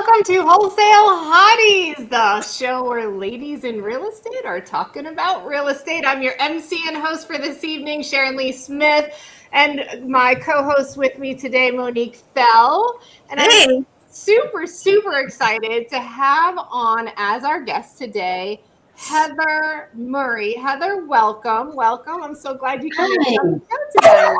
welcome to Wholesale Hotties, the show where ladies in real estate are talking about real estate. I'm your MC and host for this evening, Sharon Lee Smith, and my co-host with me today, Monique Fell. And I'm super excited to have on as our guest today, Heather Murray. Heather, welcome. I'm so glad you can be on the show today.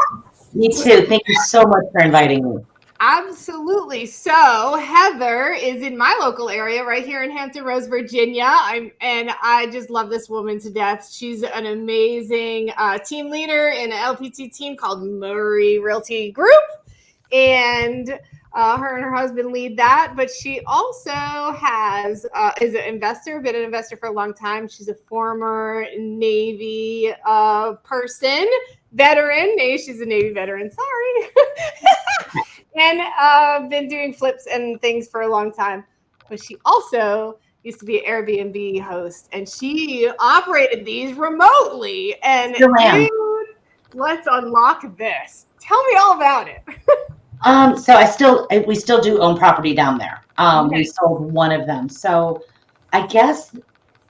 Me too. Thank you so much for inviting me. Absolutely. So Heather is in my local area right here in Hampton Roads, Virginia. I just love this woman to death. She's an amazing team leader in an LPT team called Murray Realty Group. And her and her husband lead that, but she also is an investor, been an investor for a long time. She's a former Navy veteran. She's a Navy veteran, sorry. And been doing flips and things for a long time. But she also used to be an Airbnb host, and she operated these remotely. And dude, let's unlock this. Tell me all about it. So we still do own property down there. Okay. We sold one of them. So I guess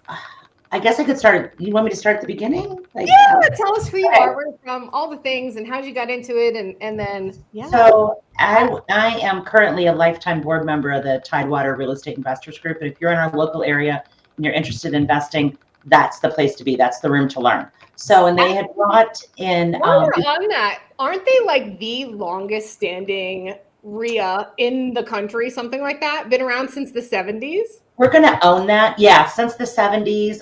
I could start. You want me to start at the beginning? Tell us who you are, where you're from, all the things, and how you got into it, and then So I am currently a lifetime board member of the Tidewater Real Estate Investors Group. And if you're in our local area and you're interested in investing, that's the place to be. That's the room to learn. So, and they had brought in. While we're on that, aren't they like the longest standing RIA in the country? Something like that. Been around since the 70s. We're going to own that. Yeah, since the 70s.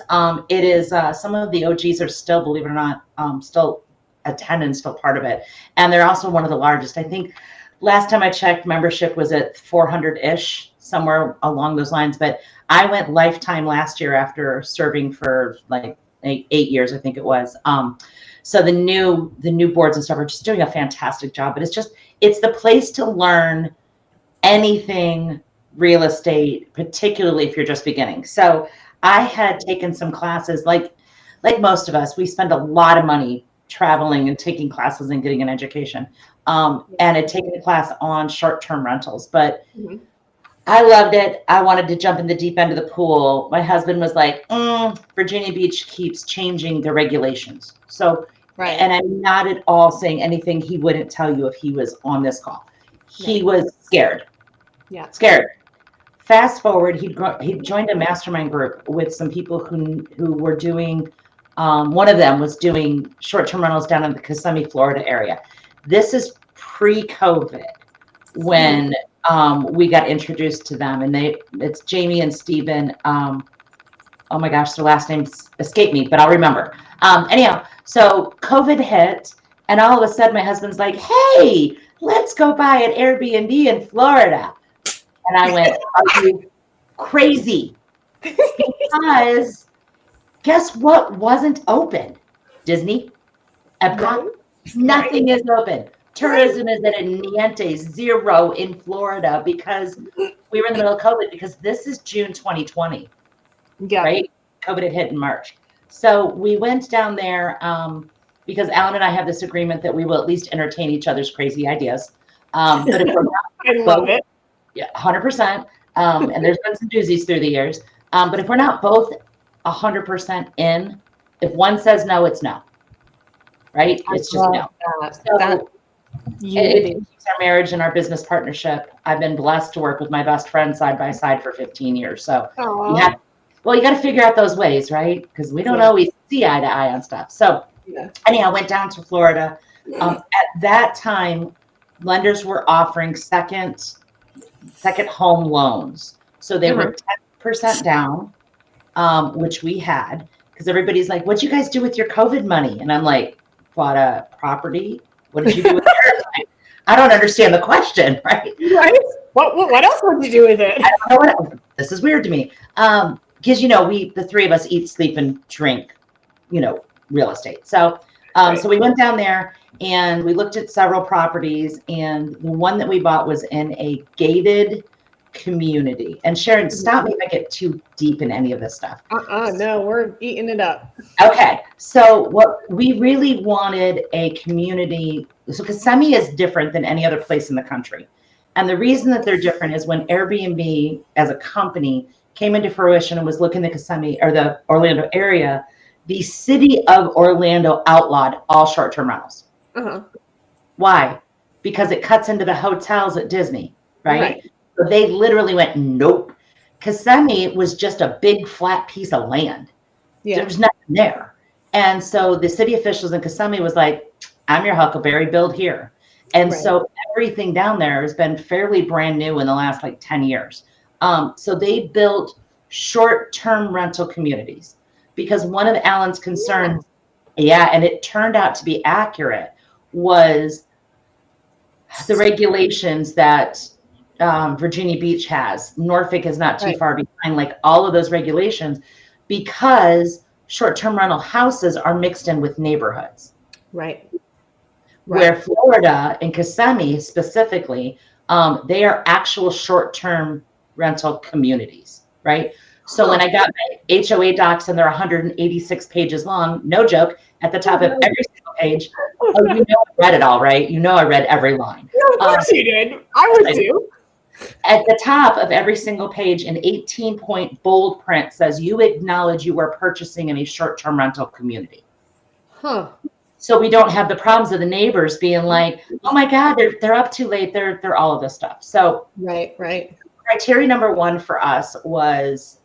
It is some of the OGs are still, believe it or not, still attending, still part of it. And they're also one of the largest. I think last time I checked, membership was at 400-ish, somewhere along those lines. But I went lifetime last year after serving for like 8 years, I think it was. So the new boards and stuff are just doing a fantastic job. But it's the place to learn anything real estate, particularly if you're just beginning. So I had taken some classes, like most of us, we spend a lot of money traveling and taking classes and getting an education. And had taken a class on short-term rentals, but I loved it. I wanted to jump in the deep end of the pool. My husband was like, Virginia Beach keeps changing the regulations. So, and I'm not at all saying anything he wouldn't tell you if he was on this call. He was scared. Yeah. Scared. Fast forward, he joined a mastermind group with some people who were doing, one of them was doing short-term rentals down in the Kissimmee, Florida area. This is pre-COVID when we got introduced to them, and it's Jamie and Steven. Oh my gosh, their last names escape me, but I'll remember. Anyhow, so COVID hit, and all of a sudden my husband's like, hey, let's go buy an Airbnb in Florida. And I went, are you crazy? Because guess what wasn't open? Disney, Epcot, nothing is open. Tourism is at a niente zero in Florida because we were in the middle of COVID, because this is June 2020, right? COVID had hit in March. So we went down there because Alan and I have this agreement that we will at least entertain each other's crazy ideas. But if we're not, I love it. Yeah, 100%. And there's been some doozies through the years. But if we're not both 100% in, if one says no, it's no. Right? It's just no. So it keeps our marriage and our business partnership. I've been blessed to work with my best friend side by side for 15 years. So you got to figure out those ways, right? Because we don't always see eye to eye on stuff. So anyhow, I went down to Florida. At that time, lenders were offering second home loans. So they were 10% down, which we had, because everybody's like, what'd you guys do with your COVID money? And I'm like, bought a property. What did you do with it? I don't understand the question, right? Right. What else would you do with it? I don't know this is weird to me. Because, the three of us eat, sleep, and drink, real estate. So, so we went down there and we looked at several properties, and the one that we bought was in a gated community. And Sharon, stop me if I get too deep in any of this stuff. No, we're eating it up. Okay. So what we really wanted a community, so Kissimmee is different than any other place in the country. And the reason that they're different is when Airbnb as a company came into fruition and was looking at the Kissimmee or the Orlando area, the city of Orlando outlawed all short-term rentals. Why? Because it cuts into the hotels at Disney, right? So they literally went, nope. Kissimmee was just a big flat piece of land. There was nothing there. And so the city officials in Kissimmee was like, I'm your Huckleberry, build here. And so everything down there has been fairly brand new in the last like 10 years. So they built short-term rental communities because one of Alan's concerns, and it turned out to be accurate, was the regulations that Virginia Beach has. Norfolk is not too far behind, like all of those regulations, because short-term rental houses are mixed in with neighborhoods. Where Florida and Kissimmee specifically, they are actual short-term rental communities, right? So when I got my HOA docs and they're 186 pages long, no joke, at the top of every single page, you know I read it all, right? You know I read every line. No, of course you did. I would too. At the top of every single page, an 18-point bold print says, you acknowledge you are purchasing in a short-term rental community. So we don't have the problems of the neighbors being like, oh my God, they're up too late. They're all of this stuff. So criteria number one for us was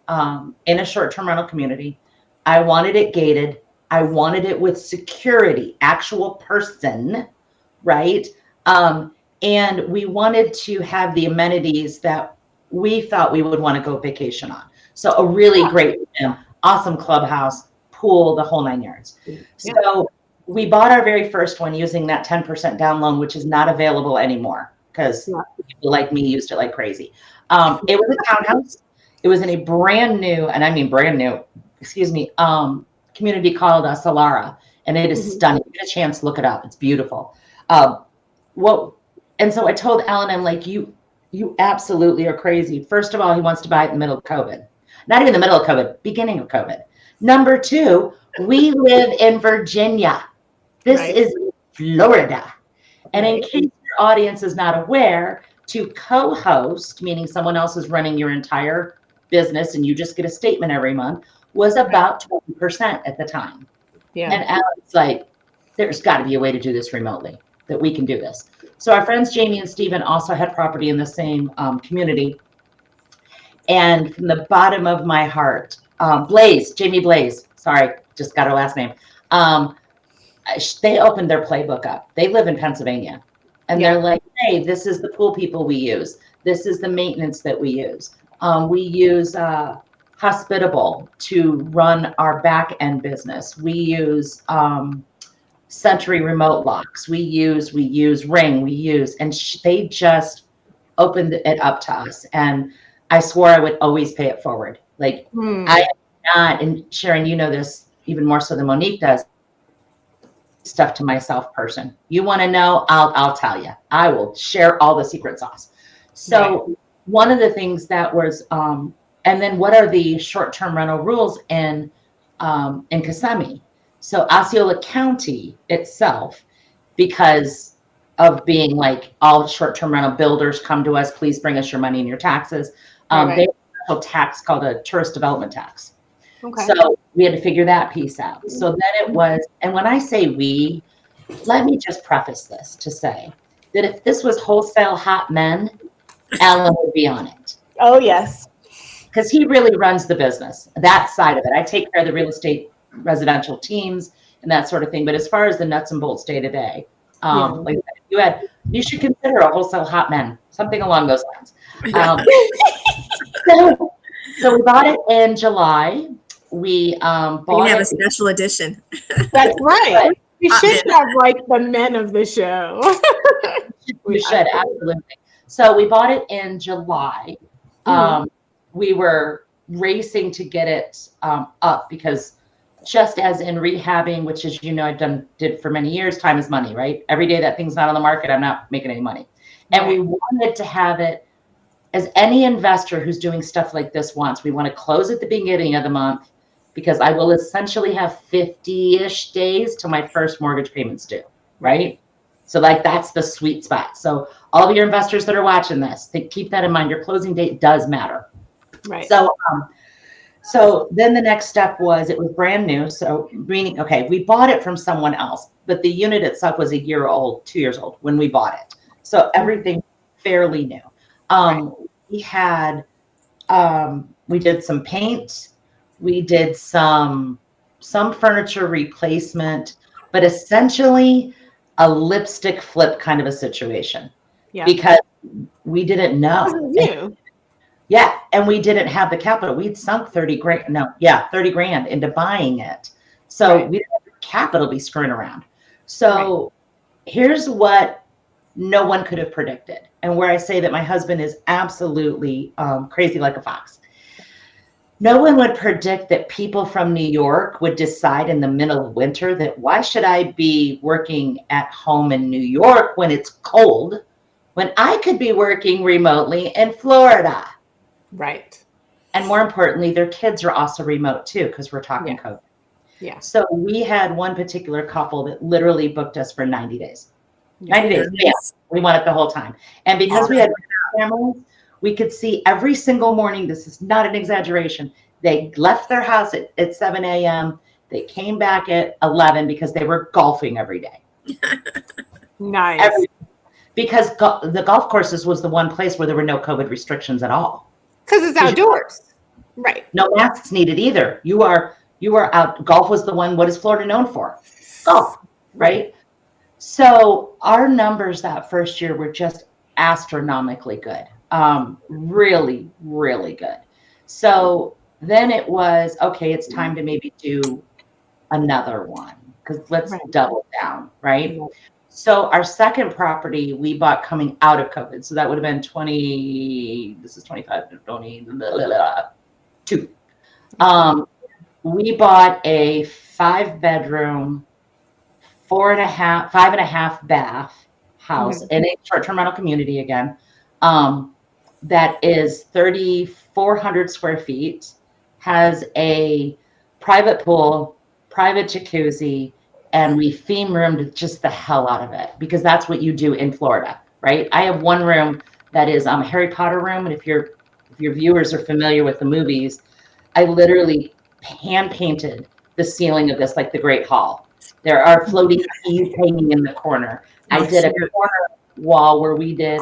in a short-term rental community. I wanted it gated. I wanted it with security, actual person, right? And we wanted to have the amenities that we thought we would want to go vacation on. So a really great gym, awesome clubhouse, pool, the whole 9 yards. So we bought our very first one using that 10% down loan, which is not available anymore because people like me used it like crazy. It was a townhouse. It was in a brand new, and I mean brand new, community called Solara, and it is stunning. Get a chance, look it up. It's beautiful. And so I told Alan, I'm like, you absolutely are crazy. First of all, he wants to buy it in the middle of COVID. Not even the middle of COVID, beginning of COVID. Number two, we live in Virginia. This is Florida. And in case your audience is not aware, to co-host, meaning someone else is running your entire business and you just get a statement every month, was about 20% at the time. And Alan's like, there's got to be a way to do this remotely, that we can do this. So our friends Jamie and Stephen also had property in the same community. And from the bottom of my heart, Jamie Blaze, sorry, just got her last name. They opened their playbook up. They live in Pennsylvania. And they're like, hey, this is the pool people we use. This is the maintenance that we use. We use Hospitable to run our back end business. We use Century remote locks. We use Ring. And they just opened it up to us. And I swore I would always pay it forward. Like I am not, and Sharon, you know this even more so than Monique does, stuff to myself person. You want to know, I'll tell you. I will share all the secret sauce. So one of the things that was, and then what are the short-term rental rules in Kissimmee? So Osceola County itself, because of being like all short-term rental builders come to us, please bring us your money and your taxes. They have a tax called a tourist development tax. So we had to figure that piece out. So then it was, and when I say we, let me just preface this to say that if this was Wholesale Hot Men, Alan would be on it. Oh, yes. Because he really runs the business, that side of it. I take care of the real estate residential teams and that sort of thing. But as far as the nuts and bolts day to day, like you should consider a Wholesale Hot Men, something along those lines. So we bought it in July. We bought we can have a special edition. That's right. We should have like the men of the show. We should, absolutely. So we bought it in July. We were racing to get it up because just as in rehabbing, which as you know, did for many years, time is money, right? Every day that thing's not on the market, I'm not making any money. And we wanted to have it, as any investor who's doing stuff like this wants, we want to close at the beginning of the month because I will essentially have 50-ish days till my first mortgage payment's due, right? So like that's the sweet spot. So all of your investors that are watching this, keep that in mind. Your closing date does matter. Right. So then the next step was, it was brand new. So meaning, okay, we bought it from someone else, but the unit itself was a year old, 2 years old when we bought it. So everything fairly new. We had, we did some paint, we did some furniture replacement, but essentially a lipstick flip kind of a situation. Yeah. Because we didn't know. It wasn't you. Yeah, and we didn't have the capital. We'd sunk 30 grand into buying it. So we didn't have the capital to be screwing around. So here's what no one could have predicted, and where I say that my husband is absolutely crazy like a fox. No one would predict that people from New York would decide in the middle of winter that why should I be working at home in New York when it's cold, when I could be working remotely in Florida. Right. And more importantly, their kids are also remote too, because we're talking COVID. Yeah. So we had one particular couple that literally booked us for 90 days. 90 days. Yeah. We want it the whole time. And because we had families, we could see every single morning, this is not an exaggeration, they left their house at 7 a.m. They came back at 11 because they were golfing every day. Nice. Because the golf courses was the one place where there were no COVID restrictions at all. Because it's outdoors. Right. No masks needed either. You are out. Golf was the one. What is Florida known for? Golf, right? So our numbers that first year were just astronomically good. Really, really good. So then it was, okay, it's time to maybe do another one, because let's double down, right? So our second property we bought coming out of COVID. So that would have been 22. We bought a 5-bedroom, 5.5 bath house in a short-term rental community again. That is 3,400 square feet, has a private pool, private jacuzzi, and we theme roomed just the hell out of it, because that's what you do in Florida, right? I have one room that is a Harry Potter room, and if your viewers are familiar with the movies, I literally hand painted the ceiling of this like the Great Hall. There are floating keys hanging in the corner. I did a corner wall where we did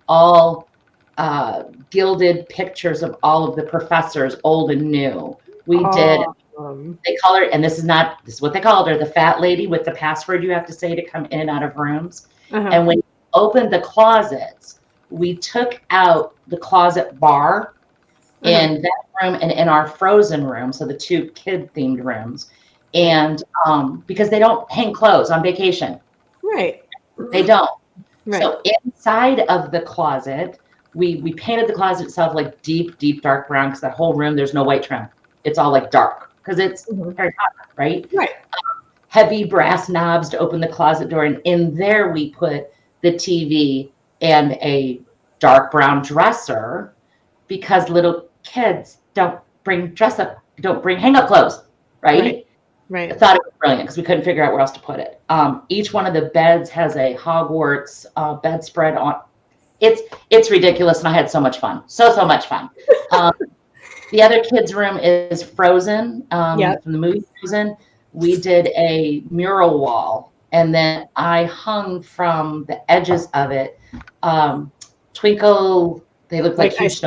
all gilded pictures of all of the professors, old and new. We did. They call her, and this is what they called her, the fat lady with the password you have to say to come in and out of rooms. And when you opened the closets, we took out the closet bar in that room and in our frozen room, so the 2 kid themed rooms, and because they don't hang clothes on vacation, right? They don't. Right. So inside of the closet, we painted the closet itself like deep dark brown, because that whole room there's no white trim. It's all like dark because it's Harry Potter, right? Right. Heavy brass knobs to open the closet door, and in there we put the TV and a dark brown dresser, because little kids don't bring hang-up clothes, right? Right. I thought it was brilliant because we couldn't figure out where else to put it. Each one of the beds has a Hogwarts bedspread on. It's ridiculous, and I had so much fun. So much fun. The other kids' room is Frozen, from the movie Frozen. We did a mural wall, and then I hung from the edges of it twinkle. They look like huge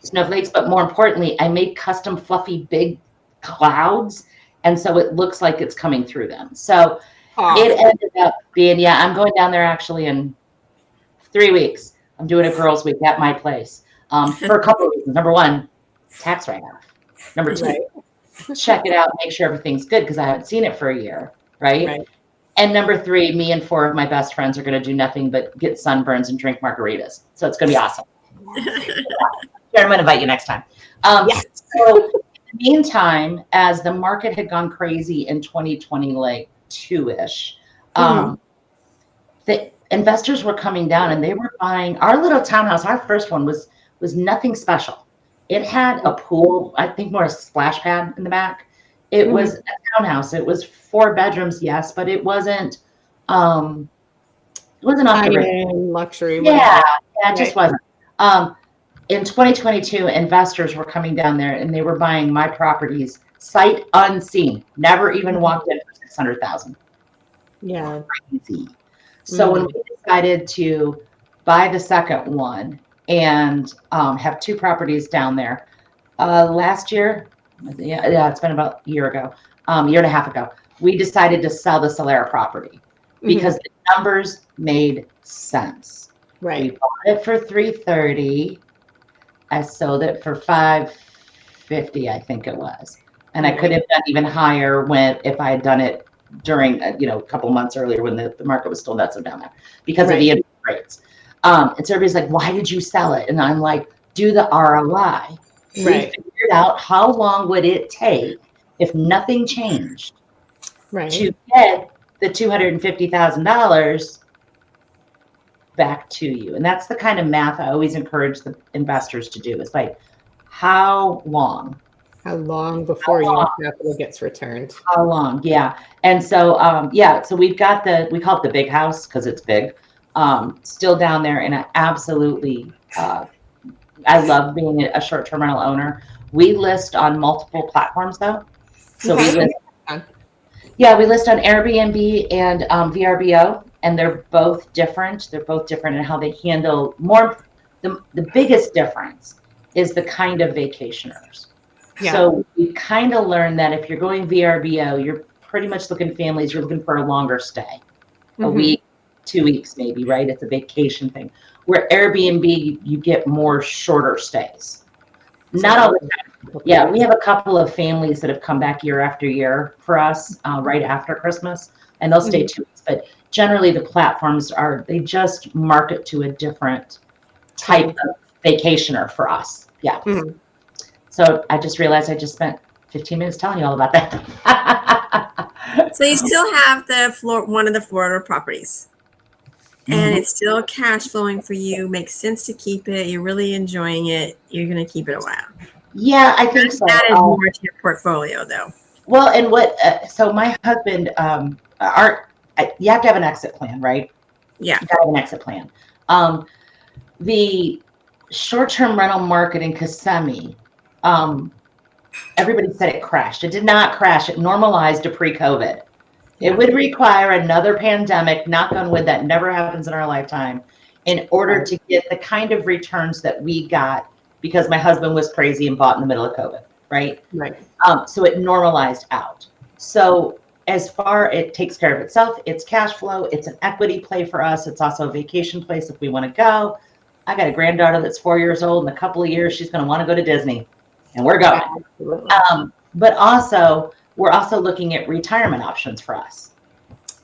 snowflakes, but more importantly, I made custom fluffy big clouds, and so it looks like it's coming through them. So it ended up being, I'm going down there actually in 3 weeks. I'm doing a girls' week at my place for a couple of reasons. Number one, tax write-off. Number two, check it out, make sure everything's good, because I haven't seen it for a year, right? And number three, me and 4 of my best friends are going to do nothing but get sunburns and drink margaritas. So it's going to be awesome. I'm going to invite you next time. So in the meantime, as the market had gone crazy in 2020, like 2-ish, the investors were coming down and they were buying our little townhouse. Our first one was nothing special. It had a pool, I think more a splash pad in the back. It was a townhouse. It was 4 bedrooms, yes, but it wasn't It wasn't off the radar. High-end luxury, Yeah, whatever. yeah, it just wasn't. In 2022, investors were coming down there and they were buying my properties sight unseen. Never even walked in for 600,000. Yeah. Crazy. So when we decided to buy the second one and have two properties down there, last year, yeah, it's been about a year ago, year and a half ago, we decided to sell the Solera property because the numbers made sense. Right. We bought it for $330. I sold it for $550, I think it was, and I could have done even higher if I had done it during a couple months earlier when the market was still not so down there because of the interest rates. And so everybody's like, "Why did you sell it?" And I'm like, "Do the ROI." We figured out how long would it take if nothing changed to get the $250,000 back to you. And that's the kind of math I always encourage the investors to do. It's like, how long before your capital gets returned? How long? Yeah. And so, so we've got we call it the big house because it's big, still down there. And I absolutely, I love being a short-term rental owner. We list on multiple platforms though. So we list on Airbnb and VRBO, and they're both different. They're both different in how they handle the biggest difference is the kind of vacationers. Yeah. So we kind of learned that if you're going VRBO, you're pretty much looking families, you're looking for a longer stay, a week, 2 weeks maybe, right? It's a vacation thing. Where Airbnb, you get more shorter stays. Not all the time. Yeah, we have a couple of families that have come back year after year for us right after Christmas, and they'll stay 2 weeks. But generally the platforms they just market to a different type of vacationer for us. Yeah. So I just realized I just spent 15 minutes telling you all about that. So you still have one of the Florida properties, and it's still cash flowing for you. Makes sense to keep it. You're really enjoying it. You're going to keep it a while. Yeah, I think so. Added more to your portfolio, though. Well, and so my husband, you have to have an exit plan, right? Yeah. You got to have an exit plan. The short-term rental market in Kissimmee, everybody said it crashed. It did not crash. It normalized to pre-COVID. It would require another pandemic, knock on wood, that never happens in our lifetime, in order to get the kind of returns that we got because my husband was crazy and bought in the middle of COVID, right? Right. So it normalized out. So as far it takes care of itself, it's cash flow, it's an equity play for us. It's also a vacation place if we want to go. I got a granddaughter that's 4 years old. In a couple of years, she's going to want to go to Disney, and we're going. But also, we're also looking at retirement options for us.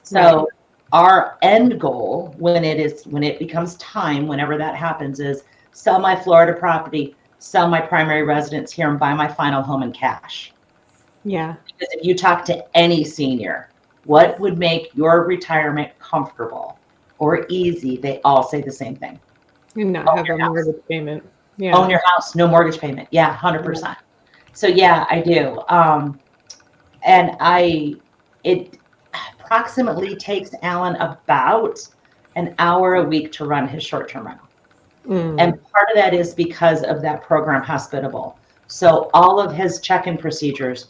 So our end goal, when it becomes time, whenever that happens, is sell my Florida property, sell my primary residence here, and buy my final home in cash. Yeah. Because if you talk to any senior, what would make your retirement comfortable or easy? They all say the same thing. And not have a mortgage payment. Yeah. Own your house, no mortgage payment. Yeah, 100%. So yeah, I do. And it approximately takes Alan about an hour a week to run his short-term rental. And part of that is because of that program Hospitable. So all of his check-in procedures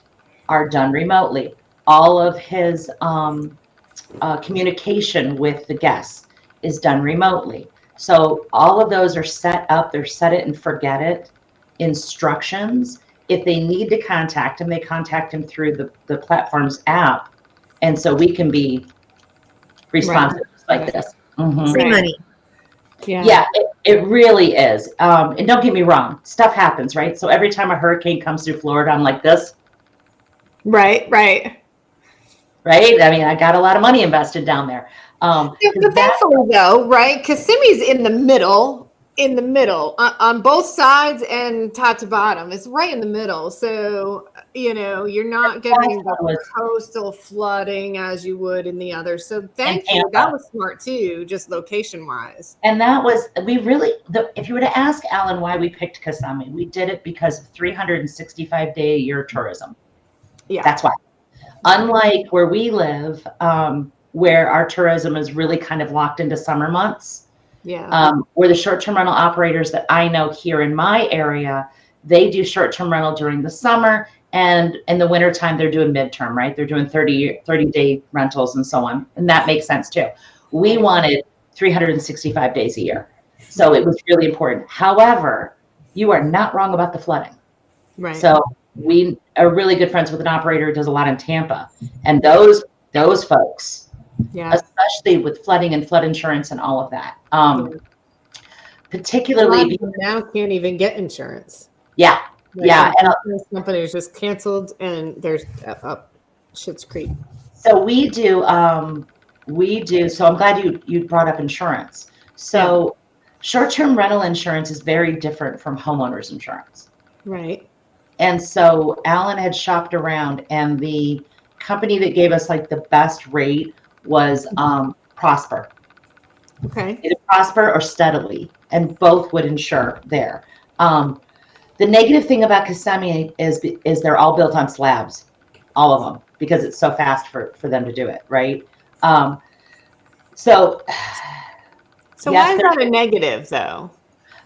are done remotely. All of his communication with the guests is done remotely. So all of those are set up. They're set it and forget it instructions. If they need to contact him, they contact him through the platform's app. And so we can be responsive like this. Free money. Yeah, it really is. And don't get me wrong, stuff happens, right? So every time a hurricane comes through Florida, I'm like this. Right. I mean, I got a lot of money invested down there. But thankfully, though, right? Kissimmee's in the middle, on both sides and top to bottom. It's right in the middle. So, you're not getting the coastal flooding as you would in the others. So thankfully, that was smart too, just location wise. And that was, if you were to ask Alan why we picked Kissimmee, we did it because of 365-day a year tourism. Yeah. That's why. Unlike where we live, where our tourism is really kind of locked into summer months. Yeah. Where the short-term rental operators that I know here in my area, they do short-term rental during the summer, and in the wintertime, they're doing midterm, right? They're doing 30-day rentals and so on. And that makes sense too. We wanted 365 days a year. So it was really important. However, you are not wrong about the flooding. Right. So we are really good friends with an operator who does a lot in Tampa. And those folks, especially with flooding and flood insurance and all of that, particularly now can't even get insurance. Yeah. Like, yeah. And insurance companies just canceled and there's up Schitt's Creek. So we do, so I'm glad you brought up insurance. So short-term rental insurance is very different from homeowners insurance. Right. And so Alan had shopped around, and the company that gave us like the best rate was Prosper. Okay. Either Prosper or Steadily, and both would insure there. The negative thing about Kissimmee is they're all built on slabs, all of them, because it's so fast for them to do it, right? So why is that a negative though?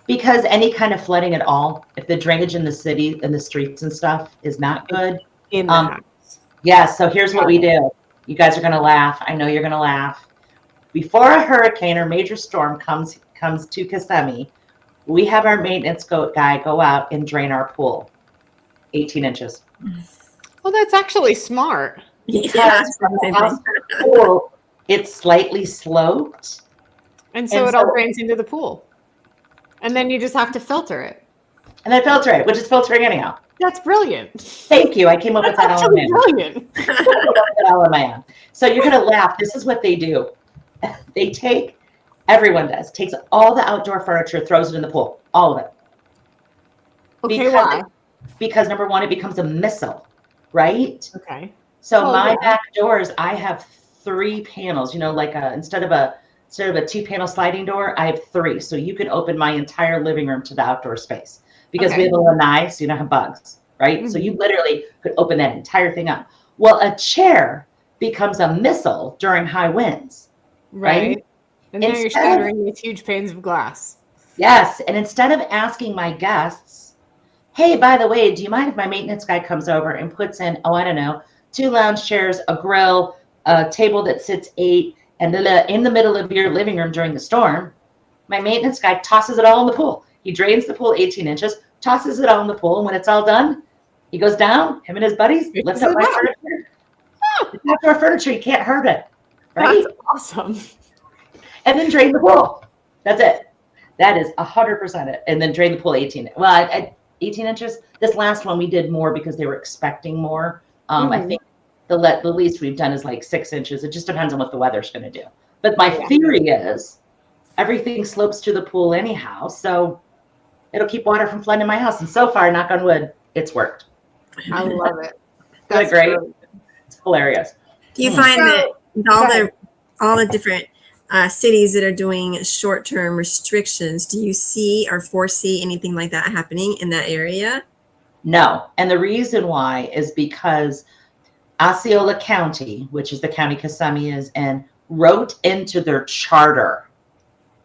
Because any kind of flooding at all, if the drainage in the city and the streets and stuff is not good. In the house. Yeah, so here's what we do. You guys are gonna laugh. I know you're gonna laugh. Before a hurricane or major storm comes to Kissimmee, we have our maintenance guy go out and drain our pool 18 inches. Well, that's actually smart. Because the pool, it's slightly sloped. And so it all drains into the pool. And then you just have to filter it. And then filter it, which is filtering anyhow. That's brilliant. Thank you. I came up with that all on my own. Brilliant. So you're going to laugh. This is what they do. They takes all the outdoor furniture, throws it in the pool, all of it. Okay, why? Because number one, it becomes a missile, right? Okay. So back doors, I have 3 panels, like instead of a 2-panel sliding door, I have 3. So you can open my entire living room to the outdoor space because we have a lanai, so you don't have bugs, right? Mm-hmm. So you literally could open that entire thing up. Well, a chair becomes a missile during high winds, right? And now you're shattering these huge panes of glass. Yes. And instead of asking my guests, hey, by the way, do you mind if my maintenance guy comes over and puts in, 2 lounge chairs, a grill, a table that sits 8, and in the middle of your living room during the storm, my maintenance guy tosses it all in the pool. He drains the pool 18 inches, tosses it all in the pool, and when it's all done, he goes down, him and his buddies, lifts up my furniture. It's outdoor furniture, you can't hurt it. Right? That's awesome. And then drain the pool. That's it. That is 100% it. And then drain the pool 18. Well, 18 inches. This last one we did more because they were expecting more. I think the least we've done is like 6 inches. It just depends on what the weather's going to do. But my theory is everything slopes to the pool anyhow, so it'll keep water from flooding in my house. And so far, knock on wood, it's worked. I love it. That's great. Brilliant. It's hilarious. Do you find that all the different cities that are doing short-term restrictions, do you see or foresee anything like that happening in that area? No. And the reason why is because Osceola County, which is the county Kissimmee is in, wrote into their charter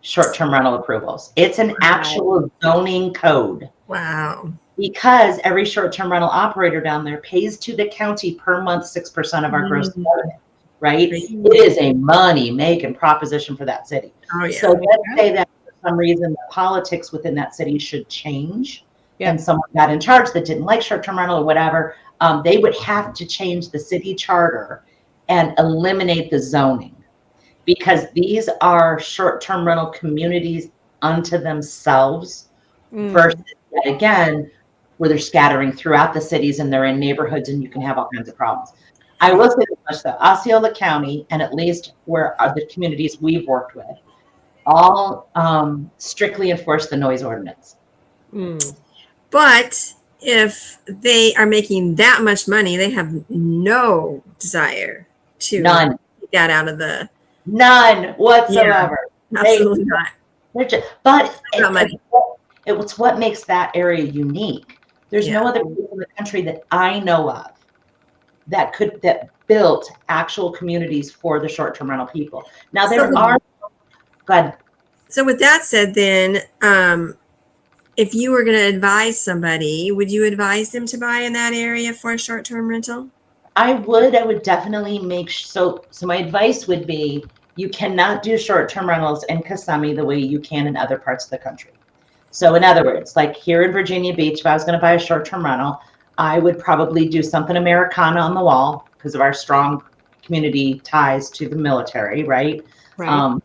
short-term rental approvals. It's an actual zoning code. Wow. Because every short-term rental operator down there pays to the county per month 6% of our gross revenue, right? It is a money-making proposition for that city. Oh, yeah. So let's say that for some reason the politics within that city should change and someone got in charge that didn't like short-term rental or whatever, they would have to change the city charter and eliminate the zoning because these are short-term rental communities unto themselves versus, again, where they're scattering throughout the cities and they're in neighborhoods and you can have all kinds of problems. I will say this much though, Osceola County, and at least where the communities we've worked with, all strictly enforce the noise ordinance. But if they are making that much money, they have no desire to get that out of the... None whatsoever. Yeah, absolutely not. But it's what makes that area unique. There's no other place in the country that I know of that built actual communities for the short-term rental people. Now there are, go ahead. So with that said, then, if you were going to advise somebody, would you advise them to buy in that area for a short-term rental? I would definitely so my advice would be, you cannot do short-term rentals in Kissimmee the way you can in other parts of the country. So in other words, like here in Virginia Beach, if I was going to buy a short-term rental, I would probably do something Americana on the wall because of our strong community ties to the military, right? Right.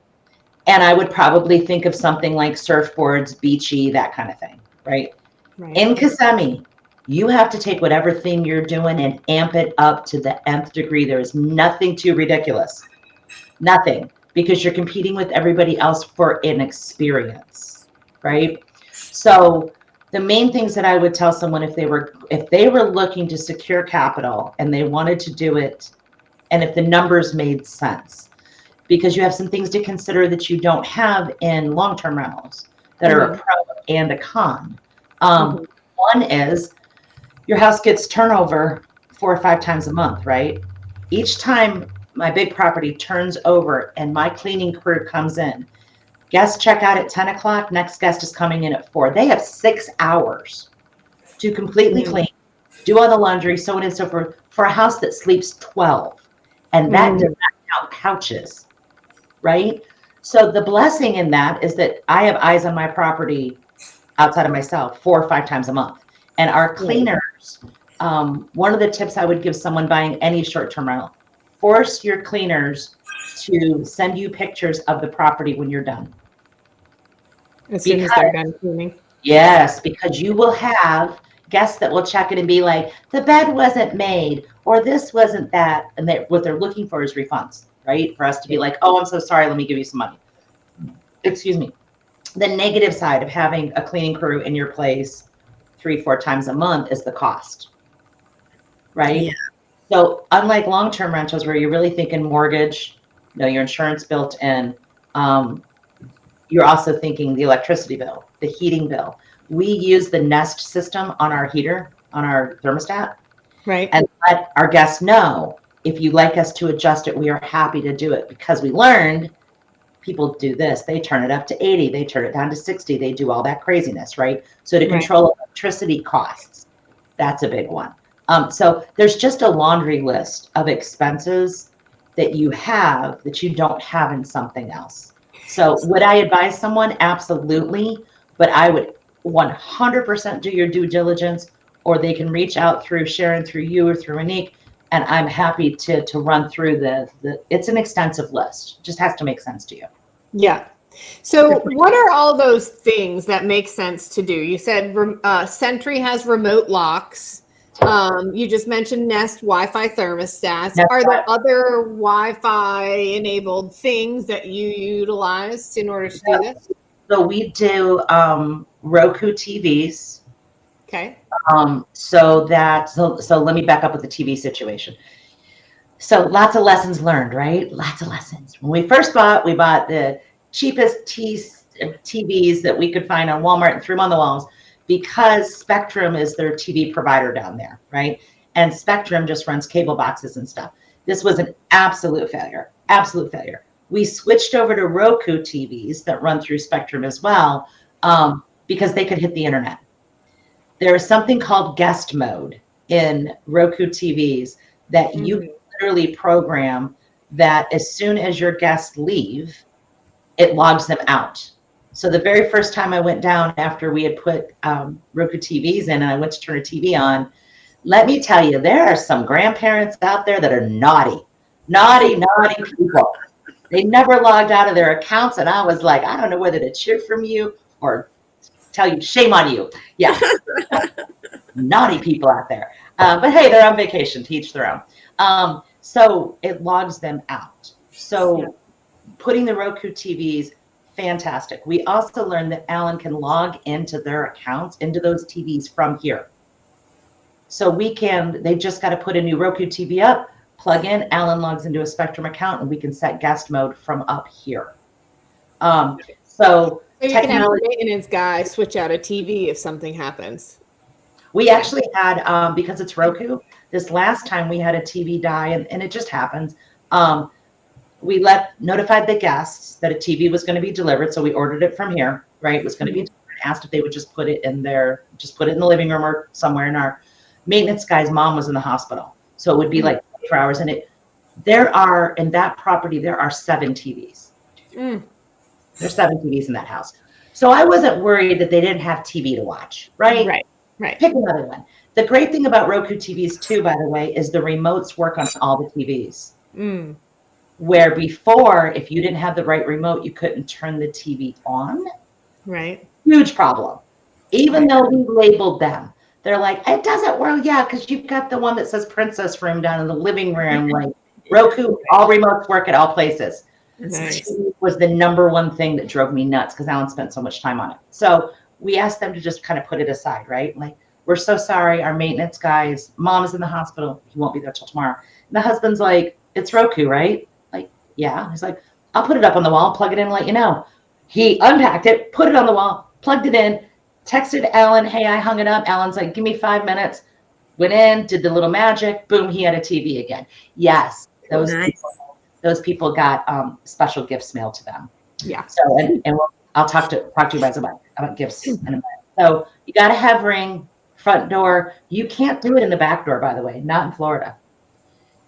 And I would probably think of something like surfboards, beachy, that kind of thing, right? Right. In Kissimmee, you have to take whatever thing you're doing and amp it up to the nth degree. There is nothing too ridiculous. Nothing, because you're competing with everybody else for an experience, right? So the main things that I would tell someone if they were looking to secure capital and they wanted to do it, and if the numbers made sense, because you have some things to consider that you don't have in long-term rentals that are a pro and a con. One is your house gets turnover 4 or 5 times a month, right? Each time my big property turns over and my cleaning crew comes in, guests check out at 10 o'clock, next guest is coming in at 4. They have 6 hours to completely clean, do all the laundry, so on and so forth, for a house that sleeps 12. And that does not count couches, right? So the blessing in that is that I have eyes on my property outside of myself 4 or 5 times a month. And our cleaners, one of the tips I would give someone buying any short-term rental, force your cleaners to send you pictures of the property when you're done. As soon as they're done cleaning. Yes, because you will have guests that will check it and be like, the bed wasn't made, or this wasn't that. And what they're looking for is refunds, right? For us to be like, oh, I'm so sorry, let me give you some money. Excuse me. The negative side of having a cleaning crew in your place 3-4 times a month is the cost, right? Yeah. So unlike long-term rentals where you're really thinking mortgage, your insurance built in, you're also thinking the electricity bill, the heating bill. We use the Nest system on our heater, on our thermostat, right? And let our guests know, if you'd like us to adjust it, we are happy to do it, because we learned people do this. They turn it up to 80, they turn it down to 60, they do all that craziness, right? So to control electricity costs, that's a big one. So there's just a laundry list of expenses that you have that you don't have in something else. So would I advise someone? Absolutely. But I would 100% do your due diligence, or they can reach out through Sharon, through you, or through Anik. And I'm happy to run through it's an extensive list. It just has to make sense to you. Yeah. So what are all those things that make sense to do? You said Sentry has remote locks. You just mentioned Nest Wi-Fi thermostats. Are there other Wi-Fi enabled things that you utilize in order to do this? So we do Roku TVs. Okay. So let me back up with the TV situation. So lots of lessons learned, right? Lots of lessons. When we first we bought the cheapest TVs that we could find on Walmart and threw them on the walls, because Spectrum is their TV provider down there, right? And Spectrum just runs cable boxes and stuff. This was an absolute failure, absolute failure. We switched over to Roku TVs that run through Spectrum as well, because they could hit the internet. There is something called guest mode in Roku TVs that you can literally program that as soon as your guests leave, it logs them out. So the very first time I went down after we had put Roku TVs in and I went to turn a TV on, let me tell you, there are some grandparents out there that are naughty people. They never logged out of their accounts. And I was like, I don't know whether to cheer from you or tell you, shame on you. Yeah. Naughty people out there. But hey, they're on vacation, to each their own. So it logs them out. So putting the Roku TVs, fantastic. We also learned that Alan can log into their accounts, into those TVs from here. So they just got to put a new Roku TV up, plug in, Alan logs into a Spectrum account, and we can set guest mode from up here. So you can have a maintenance guy switch out a TV if something happens. We actually had, because it's Roku, this last time we had a TV die, and it just happens. We notified the guests that a TV was going to be delivered. So we ordered it from here, right? It was going to be delivered, asked if they would just put it in the living room or somewhere. And our maintenance guy's mom was in the hospital. So it would be like 24 hours. And in that property, there are 7 TVs. There's 7 TVs in that house. So I wasn't worried that they didn't have TV to watch, right? Right. Pick another one. The great thing about Roku TVs too, by the way, is the remotes work on all the TVs. Where before, if you didn't have the right remote, you couldn't turn the TV on. Right. Huge problem. Even though we labeled them, they're like, it doesn't work. Yeah, because you've got the one that says princess room down in the living room. Like Roku, all remotes work at all places. Nice. Was the number one thing that drove me nuts because Alan spent so much time on it. So we asked them to just kind of put it aside, right? Like, we're so sorry. Our maintenance guy's mom is in the hospital. He won't be there till tomorrow. And the husband's like, it's Roku, right? Like, yeah. He's like, I'll put it up on the wall, plug it in, and let you know. He unpacked it, put it on the wall, plugged it in, texted Alan, hey, I hung it up. Alan's like, give me 5 minutes. Went in, did the little magic. Boom, he had a TV again. Yes, those people got special gifts mailed to them. Yeah. So I'll talk to you guys about gifts in a minute. So you got to have Ring, front door. You can't do it in the back door, by the way, not in Florida,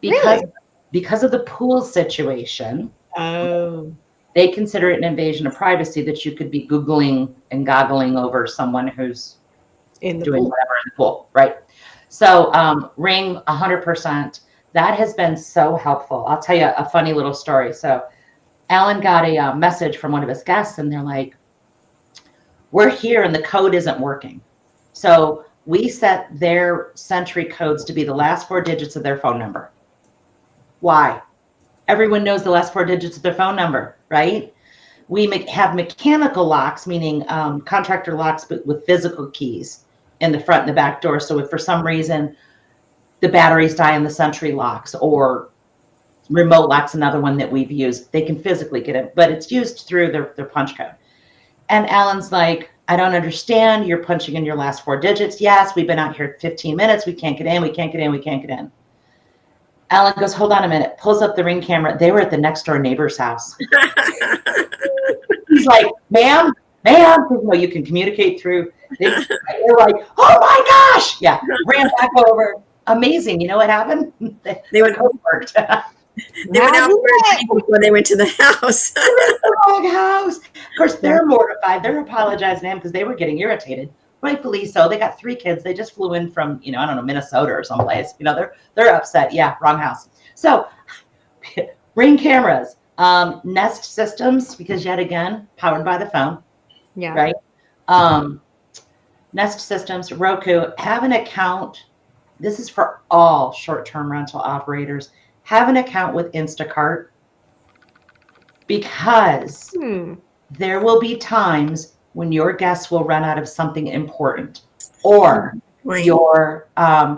because of the pool situation. Oh. They consider it an invasion of privacy that you could be Googling and goggling over someone who's doing whatever in the pool, right? So Ring 100%. That has been so helpful. I'll tell you a funny little story. So Alan got a message from one of his guests, and they're like, we're here and the code isn't working. So we set their Century codes to be the last 4 digits of their phone number. Why? Everyone knows the last 4 digits of their phone number, right? We have mechanical locks, meaning contractor locks, but with physical keys in the front and the back door. So if for some reason the batteries die in the Century locks, or remote locks, another one that we've used, they can physically get it, but it's used through their punch code. And Alan's like, I don't understand. You're punching in your last 4 digits. Yes, we've been out here 15 minutes. We can't get in. We can't get in. We can't get in. Alan goes, hold on a minute. Pulls up the Ring camera. They were at the next door neighbor's house. He's like, ma'am, no, you can communicate through. They're like, oh my gosh. Yeah, ran back over. Amazing. You know what happened? They went worked. They went out before they went to the house. The wrong house. Of course, they're mortified. They're apologizing to him because they were getting irritated. Rightfully so. They got 3 kids. They just flew in from, I don't know, Minnesota or someplace. They're upset. Yeah, wrong house. So Ring cameras, Nest systems, because yet again, powered by the phone. Yeah. Right. Nest systems, Roku, have an account. This is for all short-term rental operators. Have an account with Instacart, because there will be times when your guests will run out of something important, or your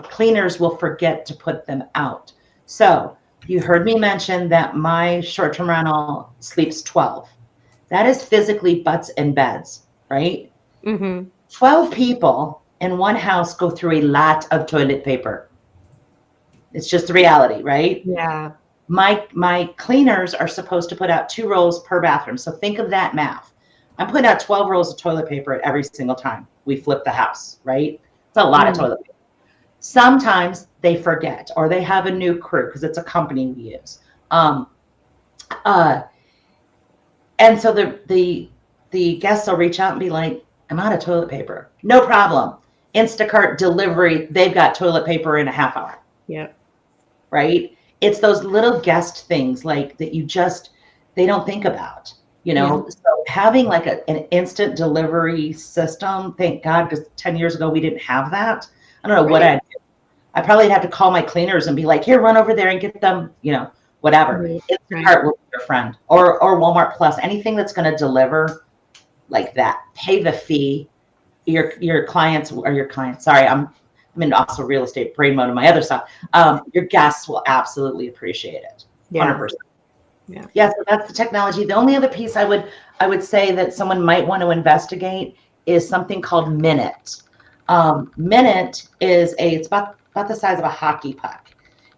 cleaners will forget to put them out. So you heard me mention that my short-term rental sleeps 12. That is physically butts and beds, right? 12 people in one house go through a lot of toilet paper. It's just the reality, right? Yeah. My cleaners are supposed to put out 2 rolls per bathroom. So think of that math. I'm putting out 12 rolls of toilet paper at every single time we flip the house, right? It's a lot of toilet paper. Sometimes they forget, or they have a new crew because it's a company we use. And so the guests will reach out and be like, I'm out of toilet paper. No problem. Instacart delivery, they've got toilet paper in a half hour. Yep. Right? It's those little guest things like that they don't think about, So having like an instant delivery system, thank God, because 10 years ago we didn't have that. I don't know what I'd do. I probably have to call my cleaners and be like, here, run over there and get them, whatever. Instacart will be your friend, or Walmart Plus, anything that's going to deliver like that. Pay the fee. Your clients, sorry, I'm in also real estate brain mode and my other stuff. Your guests will absolutely appreciate it. 100%. Yeah. So that's the technology. The only other piece I would say that someone might want to investigate is something called Minute. Minute it's about the size of a hockey puck.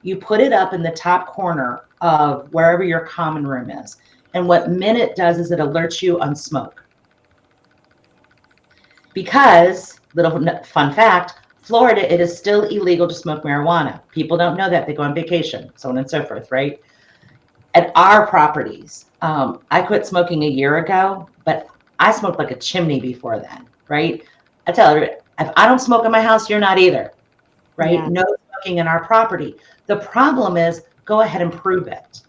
You put it up in the top corner of wherever your common room is. And what Minute does is it alerts you on smoke. Because, little fun fact, Florida, it is still illegal to smoke marijuana. People don't know that. They go on vacation, so on and so forth, right? At our properties, I quit smoking a year ago, but I smoked like a chimney before then, right? I tell her, if I don't smoke in my house, you're not either, right? Yeah. No smoking in our property. The problem is, go ahead and prove it.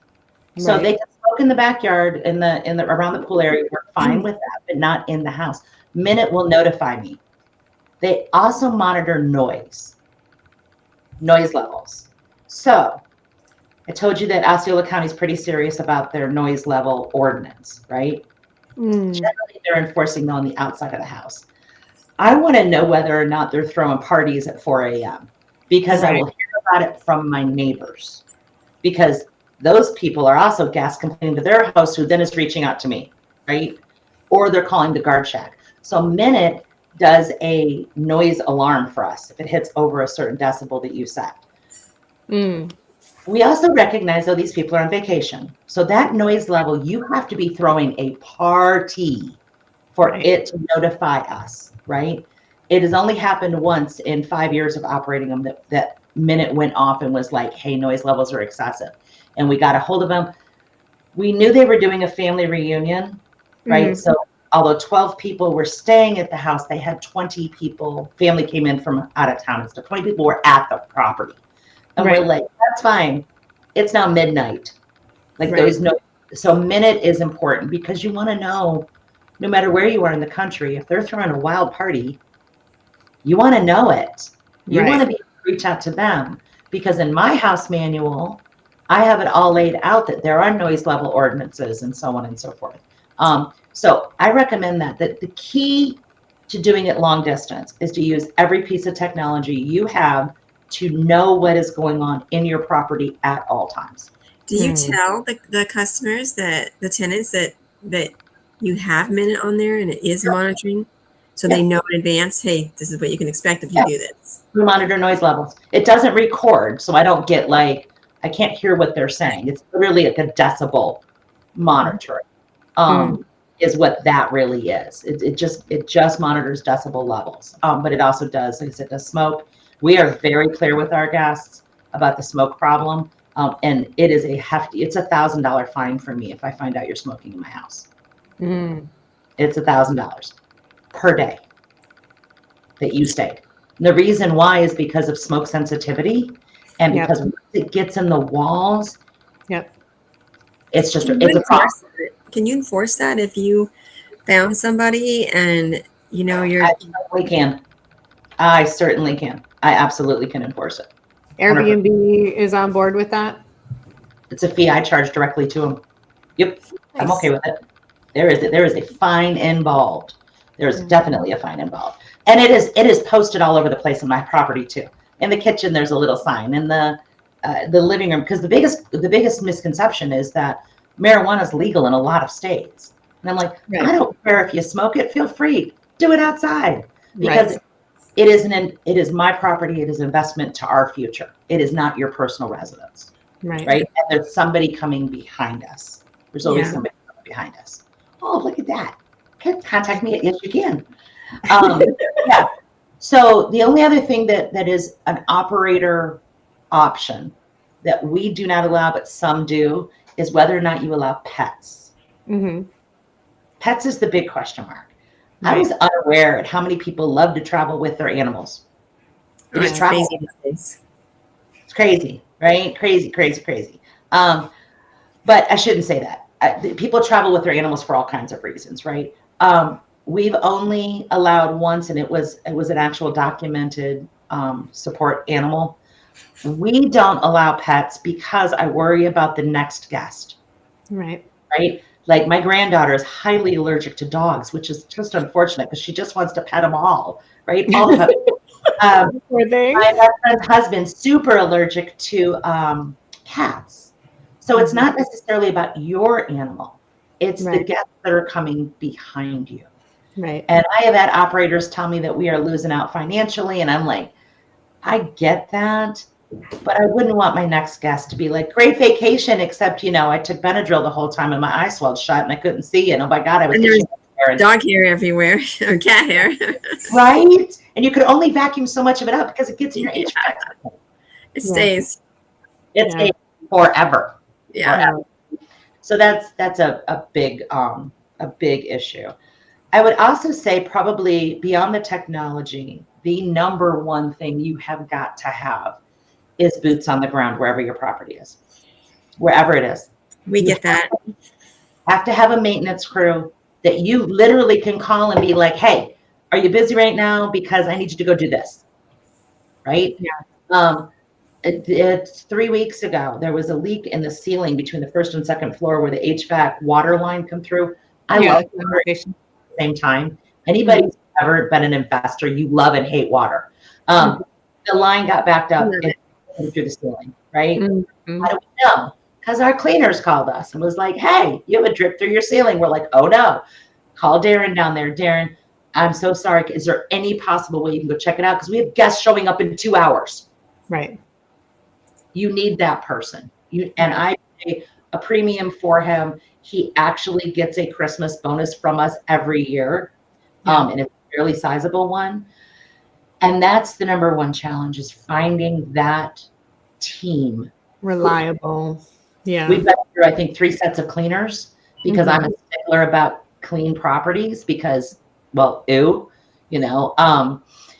So they can smoke in the backyard, in the around the pool area. We're fine with that, but not in the house. Minute will notify me. They also monitor noise levels. So I told you that Osceola County is pretty serious about their noise level ordinance, right? Generally, they're enforcing on the outside of the house. I want to know whether or not they're throwing parties at 4 a.m. because I will hear about it from my neighbors. Because those people are also gas complaining to their host, who then is reaching out to me, right? Or they're calling the guard shack. So Minute does a noise alarm for us if it hits over a certain decibel that you set. We also recognize, though, these people are on vacation. So that noise level, you have to be throwing a party for it to notify us, right? It has only happened once in 5 years of operating them that Minute went off and was like, hey, noise levels are excessive. And we got a hold of them. We knew they were doing a family reunion, right? So although 12 people were staying at the house, they had 20 people, family came in from out of town and stuff. 20 people were at the property. And we're like, that's fine. It's now midnight. Like there's no, so Minute is important because you want to know, no matter where you are in the country, if they're throwing a wild party, you want to know it. You want to be able to reach out to them, because in my house manual, I have it all laid out that there are noise level ordinances and so on and so forth. So I recommend that the key to doing it long distance is to use every piece of technology you have to know what is going on in your property at all times. Do you tell the customers, that the tenants, that you have Minute on there and it is monitoring, so they know in advance, hey, this is what you can expect if you do this? We monitor noise levels. It doesn't record, so I don't get like, I can't hear what they're saying. It's really like a decibel monitoring. Is what that really is. It just monitors decibel levels. But it also does, like I said, does smoke. We are very clear with our guests about the smoke problem. And it is it's $1,000 fine for me if I find out you're smoking in my house. It's $1,000 per day that you stayed. And the reason why is because of smoke sensitivity, and because once it gets in the walls, it's just it's a problem. Can you enforce that if you found somebody and you know you're? I certainly can. I absolutely can enforce it. Airbnb is on board with that? It's a fee I charge directly to them. Yep, nice. I'm okay with it. There is a fine involved. There's definitely a fine involved, and it is posted all over the place in my property too. In the kitchen, there's a little sign. In the living room, because the biggest misconception is that marijuana is legal in a lot of states, and I'm like, I don't care if you smoke it. Feel free, do it outside, because it is my property. It is investment to our future. It is not your personal residence, right? And there's somebody coming behind us. There's always somebody coming behind us. Oh, look at that! Contact me. Yes, you can. So the only other thing that is an operator option that we do not allow, but some do, is whether or not you allow pets. Pets is the big question mark. I was unaware at how many people love to travel with their animals. They just travel. It's crazy, right? Crazy. But I shouldn't say that. People travel with their animals for all kinds of reasons, right? We've only allowed once, and it was an actual documented support animal. We don't allow pets because I worry about the next guest. Right. Like my granddaughter is highly allergic to dogs, which is just unfortunate because she just wants to pet them all. Right. All the my best friend's husband's super allergic to cats. So it's not necessarily about your animal. It's the guests that are coming behind you. Right. And I have had operators tell me that we are losing out financially. And I'm like, I get that, but I wouldn't want my next guest to be like, great vacation, except, I took Benadryl the whole time and my eye swelled shut and I couldn't see. And oh my God, I was And there's itching there. dog hair everywhere or cat hair. Right? And you could only vacuum so much of it up because it gets in your HVAC. It stays. It stays forever. Yeah. Forever. So that's a big issue. I would also say probably beyond the technology, the number one thing you have got to have is boots on the ground wherever your property is, wherever it is. We get that. Have to have a maintenance crew that you literally can call and be like, hey, are you busy right now? Because I need you to go do this. Right? Yeah. It's 3 weeks ago, there was a leak in the ceiling between the first and second floor where the HVAC water line come through. I love water at the same time. Anybody who's ever been an investor, you love and hate water. The line got backed up and through the ceiling, right? Mm-hmm. How do we know? Because our cleaners called us and was like, hey, you have a drip through your ceiling. We're like, oh no. Call Darren down there. Darren, I'm so sorry. Is there any possible way you can go check it out? Because we have guests showing up in 2 hours. Right. You need that person. And I pay a premium for him. He actually gets a Christmas bonus from us every year. And it's a fairly sizable one. And that's the number one challenge, is finding that team. Reliable. Yeah. We've been through, I think, 3 sets of cleaners because I'm a stickler about clean properties because, well,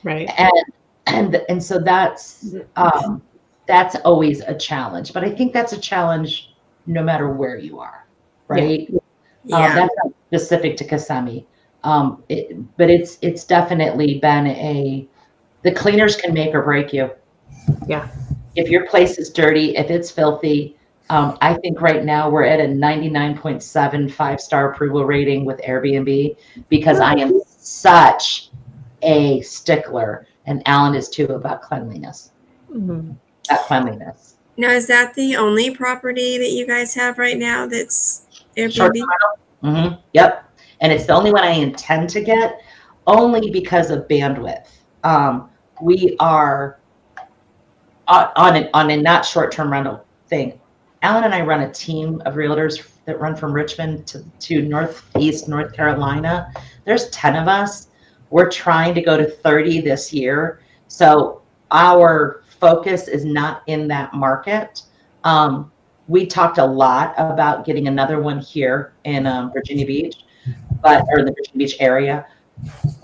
right. And so that's always a challenge, but I think that's a challenge no matter where you are, right? Yeah. That's not specific to Kissimmee, but it's definitely been the cleaners can make or break you. Yeah. If your place is dirty, if it's filthy, I think right now we're at a 99.7 5-star approval rating with Airbnb because I am such a stickler, and Alan is too, about cleanliness. Mm-hmm. That cleanliness. Now, is that the only property that you guys have right now that's Airbnb? Mm-hmm. Yep. And it's the only one I intend to get, only because of bandwidth. We are on a not short-term rental thing. Alan and I run a team of realtors that run from Richmond to Northeast North Carolina. There's 10 of us. We're trying to go to 30 this year. So our focus is not in that market. We talked a lot about getting another one here in Virginia Beach, or the Virginia Beach area.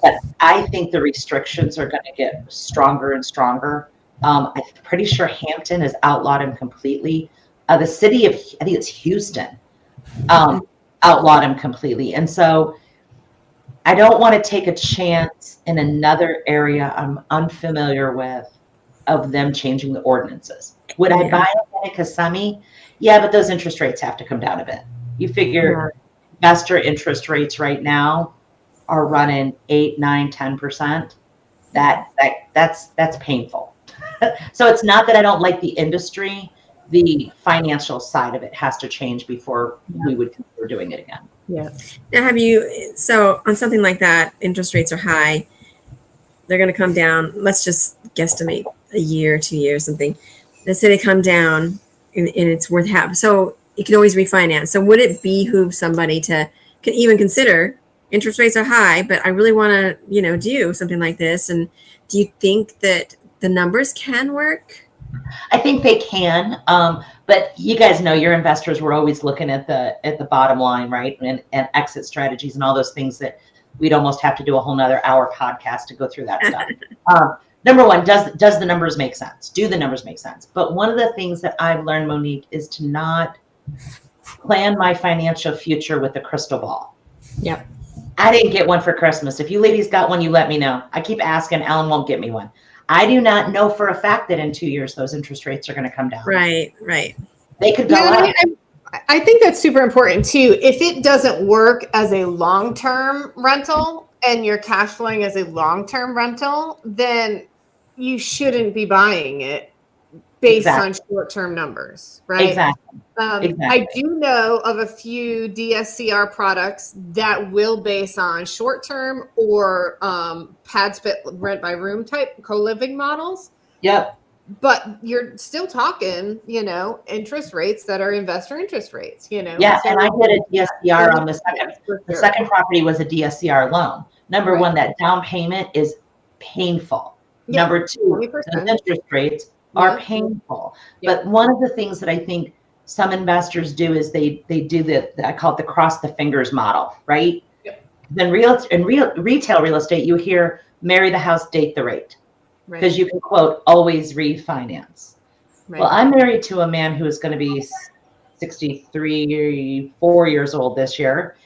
But I think the restrictions are going to get stronger and stronger. I'm pretty sure Hampton has outlawed him completely. The city of, I think it's Houston, outlawed him completely. And so I don't want to take a chance in another area I'm unfamiliar with of them changing the ordinances. Would I buy it in Kissimmee? Yeah, but those interest rates have to come down a bit. You figure investor interest rates right now are running 8, 9, 10%. That's painful. So it's not that I don't like the industry. The financial side of it has to change before we would consider doing it again. Yeah. Now, so on something like that, interest rates are high. They're going to come down. Let's just guesstimate a year, 2 years, something. Let's say they come down and it's worth half. So it can always refinance. So would it behoove somebody to even consider interest rates are high, but I really want to, do something like this? And do you think that the numbers can work? I think they can. But you guys know, your investors were always looking at the bottom line, right? And exit strategies and all those things that we'd almost have to do a whole nother hour podcast to go through that stuff. Number one, does the numbers make sense? Do the numbers make sense? But one of the things that I've learned, Monique, is to not plan my financial future with a crystal ball. Yep. I didn't get one for Christmas. If you ladies got one, you let me know. I keep asking. Alan won't get me one. I do not know for a fact that in 2 years those interest rates are going to come down. Right. They could go up. I think that's super important too. If it doesn't work as a long-term rental and you're cash flowing as a long-term rental, then you shouldn't be buying it based Exactly. on short-term numbers, right? Exactly. Exactly. I do know of a few DSCR products that will base on short-term or pad split rent by room type co-living models. Yep. But you're still talking, interest rates that are investor interest rates, Yeah, So and I did a DSCR on the second. for The sure. second property was a DSCR loan. Number Right. one, that down payment is painful. Yeah, Number two, 20%. the interest rates are Yeah. painful. Yeah. But one of the things that I think some investors do is they do I call it the cross the fingers model, right? Yep. Then retail real estate, you hear marry the house, date the rate. Because Right. you can quote always refinance. Right. Well, I'm married to a man who is going to be 4 years old this year,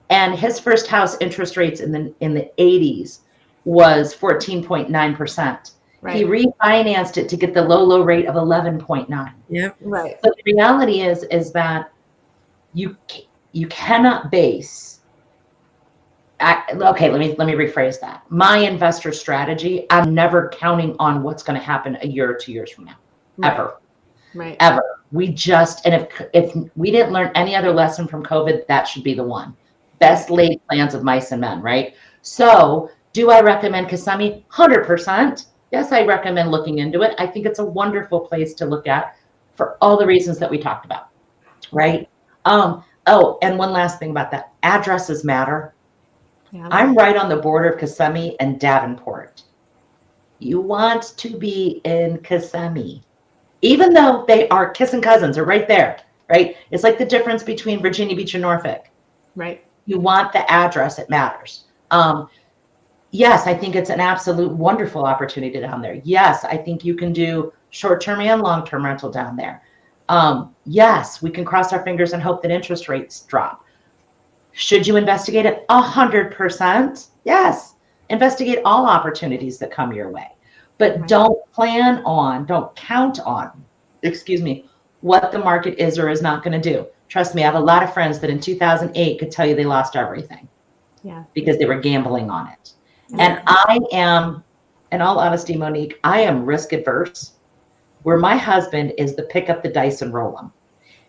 and his first house interest rates in the 80s was 14.9%. Right. He refinanced it to get the low rate of 11.9. Yeah. Right. But the reality is that you cannot base. Okay, let me rephrase that. My investor strategy, I'm never counting on what's going to happen a year or 2 years from now, ever. Right. Ever. If we didn't learn any other lesson from COVID, that should be the one. Best laid plans of mice and men, right? So do I recommend Kissimmee? 100%. Yes, I recommend looking into it. I think it's a wonderful place to look at for all the reasons that we talked about, right? Oh, and one last thing about that. Addresses matter. Yeah. I'm right on the border of Kissimmee and Davenport. You want to be in Kissimmee. Even though they are kissing cousins, are right there, right? It's like the difference between Virginia Beach and Norfolk. Right. You want the address, it matters. Yes, I think it's an absolute wonderful opportunity down there. Yes, I think you can do short-term and long-term rental down there. Yes, we can cross our fingers and hope that interest rates drop. Should you investigate it? 100%. Yes, investigate all opportunities that come your way. But don't count on, what the market is or is not going to do. Trust me, I have a lot of friends that in 2008 could tell you they lost everything. Yeah. Because they were gambling on it. Yeah. And I am, in all honesty, Monique, I am risk adverse, where my husband is the pick up the dice and roll them.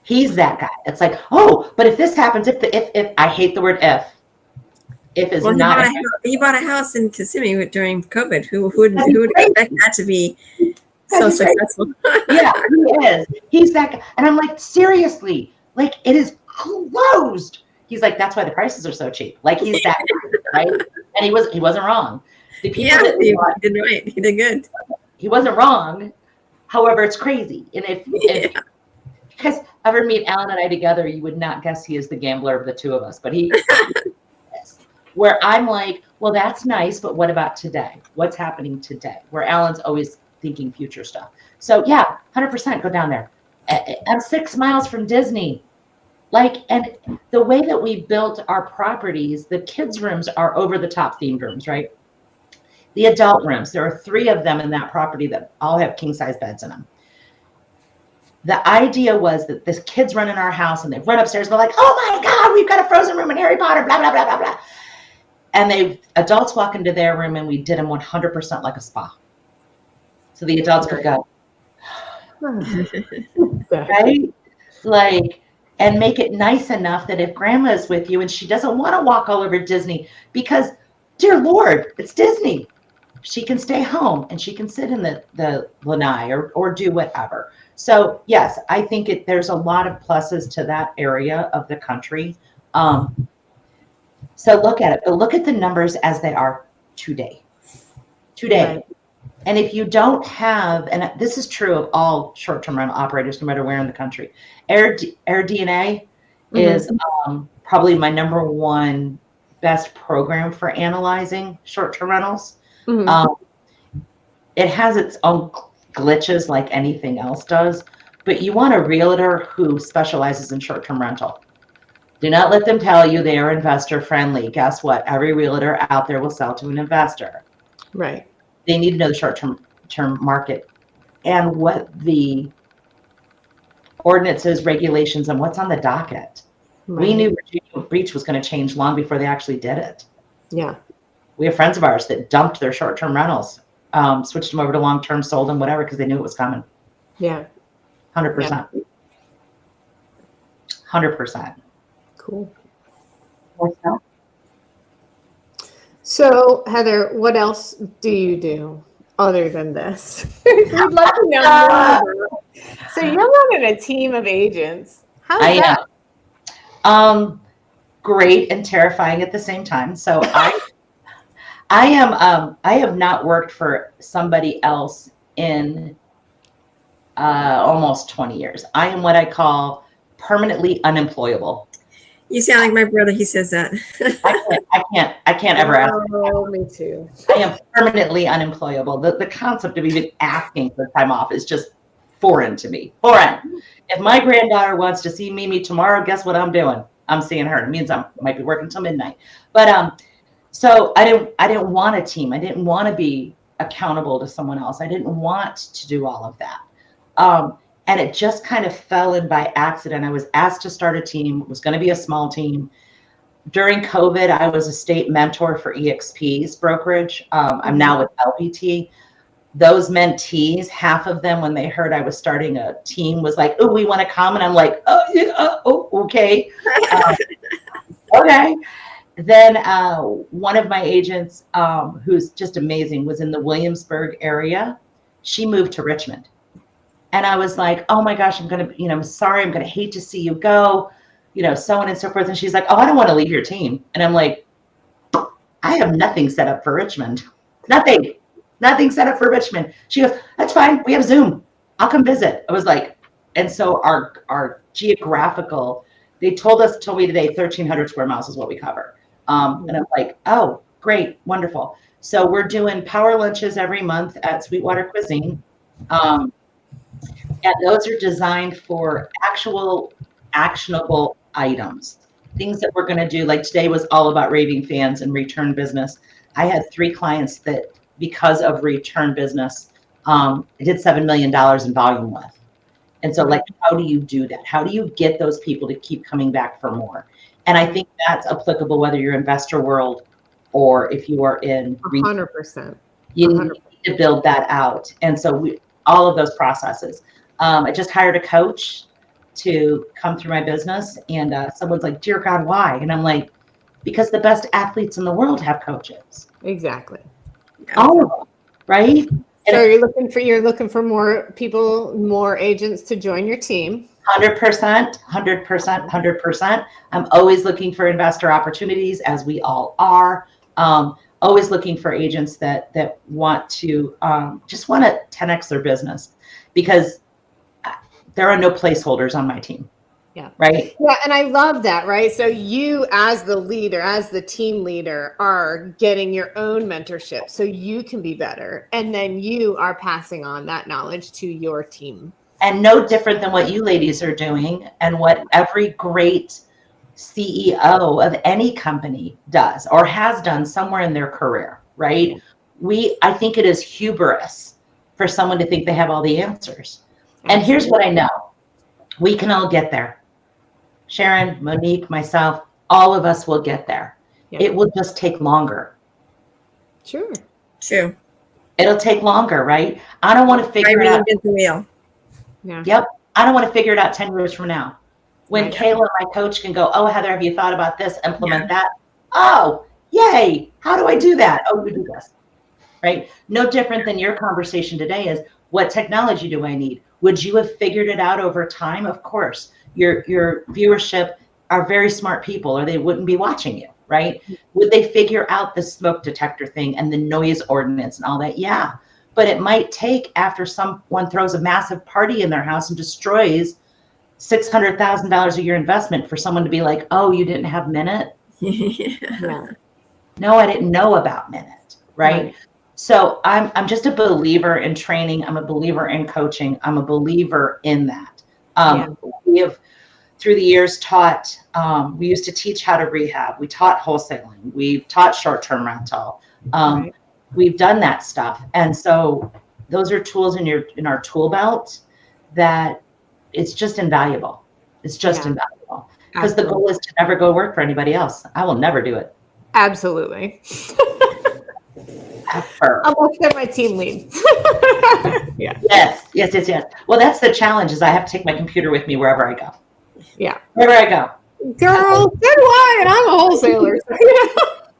He's that guy. It's like, oh, but if this happens, if I hate the word if is not. He bought a house in Kissimmee during COVID. Who would expect that to be so successful? Yeah, he is. He's that guy. And I'm like, seriously, like it is closed. He's like, that's why the prices are so cheap. Like he's that guy, right? And he wasn't wrong. The people Yeah, he did right. He did good. He wasn't wrong. However, it's crazy. And if you guys ever meet Alan and I together, you would not guess he is the gambler of the two of us. But he is. Where I'm like, well, that's nice, but what about today? What's happening today? Where Alan's always thinking future stuff. So yeah, 100% go down there. I'm 6 miles from Disney. And the way that we built our properties, the kids' rooms are over the top themed rooms, right? The adult rooms, there are 3 of them in that property that all have king size beds in them. The idea was that this kids run in our house and they run upstairs. They're like, oh my God, we've got a Frozen room in Harry Potter, blah, blah, blah, blah, blah. And adults walk into their room and we did them 100% like a spa. So the adults could go, right? And make it nice enough that if grandma is with you and she doesn't want to walk all over Disney because, dear Lord, it's Disney. She can stay home and she can sit in the lanai or do whatever. So yes, I think there's a lot of pluses to that area of the country. So look at it, but look at the numbers as they are today. Right. And if you don't have, and this is true of all short-term rental operators, no matter where in the country, AirDNA is probably my number one best program for analyzing short-term rentals. It has its own glitches like anything else does, but you want a realtor who specializes in short-term rental. Do not let them tell you they are investor friendly. Guess what? Every realtor out there will sell to an investor. Right. They need to know the short-term market and what the ordinances, regulations, and what's on the docket. Right. We knew Virginia Beach was going to change long before they actually did it. Yeah. We have friends of ours that dumped their short-term rentals, switched them over to long-term, sold them, whatever, because they knew it was coming. Yeah. 100%. 100%. Cool. So, Heather, what else do you do other than this? We'd love to know more. So you're running a team of agents. How's I that? am. Great and terrifying at the same time. So I have not worked for somebody else in almost 20 years. I am what I call permanently unemployable. You sound like my brother. He says that. I can't ever ask. Oh, me too. I am permanently unemployable. The concept of even asking for time off is just foreign to me. Foreign. If my granddaughter wants to see Mimi tomorrow, guess what I'm doing? I'm seeing her. It means I might be working till midnight. But so I didn't want a team. I didn't want to be accountable to someone else. I didn't want to do all of that. And it just kind of fell in by accident. I was asked to start a team. It was going to be a small team. During COVID, I was a state mentor for EXP's brokerage. I'm now with LPT. Those mentees, half of them, when they heard I was starting a team, was like, "Oh, we want to come," and I'm like, "Oh, yeah, okay, okay." Then one of my agents, who's just amazing, was in the Williamsburg area. She moved to Richmond, and I was like, "Oh my gosh, I'm sorry, I'm gonna hate to see you go, so on and so forth." And she's like, "Oh, I don't want to leave your team," and I'm like, "I have nothing set up for Richmond, nothing set up for Richmond." She goes, "That's fine. We have Zoom. I'll come visit." I was like, and so our geographical, they told me today 1,300 square miles is what we cover. And I'm like, "Oh, great. Wonderful." So we're doing power lunches every month at Sweetwater Cuisine. And those are designed for actual actionable items, things that we're going to do. Like today was all about raving fans and return business. I had 3 clients that, because of return business, I did $7 million in volume with. And so, like, how do you do that? How do you get those people to keep coming back for more? And I think that's applicable whether you're investor world or if you are in 100%. you need to build that out. And so all of those processes. I just hired a coach to come through my business, and someone's like, "Dear God, why?" And I'm like, because the best athletes in the world have coaches. Exactly. All of them, right? So you're looking for more people, more agents to join your team. 100%, 100%, 100%. I'm always looking for investor opportunities, as we all are. Always looking for agents that want to just want to 10x their business, because there are no placeholders on my team. Yeah. Right. Yeah. And I love that. Right. So you, as the leader, as the team leader, are getting your own mentorship so you can be better. And then you are passing on that knowledge to your team. And no different than what you ladies are doing and what every great CEO of any company does or has done somewhere in their career. Right. I think it is hubris for someone to think they have all the answers. And here's what I know. We can all get there. Sharon, Monique, myself, all of us will get there. Yeah. It will just take longer. Sure. True. It'll take longer, right? I don't want to figure it out. The wheel. Yeah. Yep. I don't want to figure it out 10 years from now. When Kayla, my coach, can go, "Oh, Heather, have you thought about this? Implement that." Oh, yay. How do I do that? Oh, we do this. Right? No different than your conversation today is, what technology do I need? Would you have figured it out over time? Of course. Your viewership are very smart people, or they wouldn't be watching you, right? Would they figure out the smoke detector thing and the noise ordinance and all that? Yeah. But it might take, after someone throws a massive party in their house and destroys $600,000 of your investment, for someone to be like, "Oh, you didn't have Minute?" Yeah. No, I didn't know about Minute, right? So I'm just a believer in training. I'm a believer in coaching. I'm a believer in that. We have, through the years, taught, we used to teach how to rehab. We taught wholesaling. We've taught short-term rental. We've done that stuff. And so those are tools in our tool belt that it's just invaluable. It's just invaluable. Because the goal is to never go work for anybody else. I will never do it. Absolutely. Ever. Unless they're my team lead. Yeah. Yes. Yes. Well, that's the challenge is I have to take my computer with me wherever I go. Yeah. Wherever I go. Girl, so do I, and I'm a wholesaler.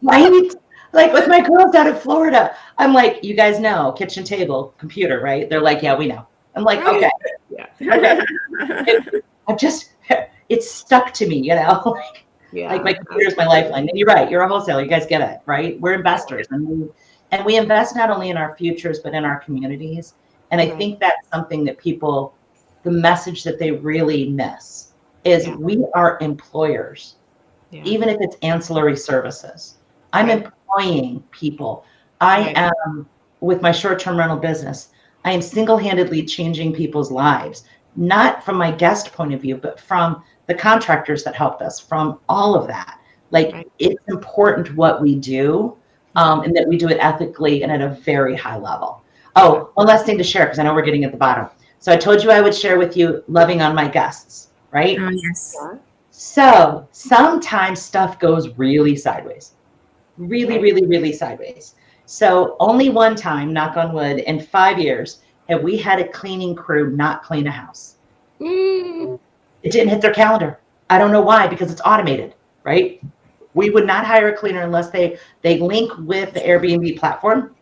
Right? Like with my girls out of Florida, I'm like, you guys know, kitchen table, computer, right? They're like, yeah, we know. I'm like, okay. Yeah. Okay. It's stuck to me, you know? Yeah. Like my computer's my lifeline. And you're right, you're a wholesaler. You guys get it, right? We're investors and we invest not only in our futures, but in our communities. And I think that's something that people, the message that they really miss is we are employers, even if it's ancillary services. I'm employing people. I am, with my short-term rental business, I am single-handedly changing people's lives, not from my guest point of view, but from the contractors that helped us, from all of that. Like it's important what we do, and that we do it ethically and at a very high level. Oh, one last thing to share, because I know we're getting at the bottom. So I told you I would share with you loving on my guests, right? Oh, yes. So sometimes stuff goes really sideways, really sideways. So only one time, knock on wood, in 5 years, have we had a cleaning crew not clean a house. It didn't hit their calendar. I don't know why, because it's automated, right? We would not hire a cleaner unless they link with the Airbnb platform.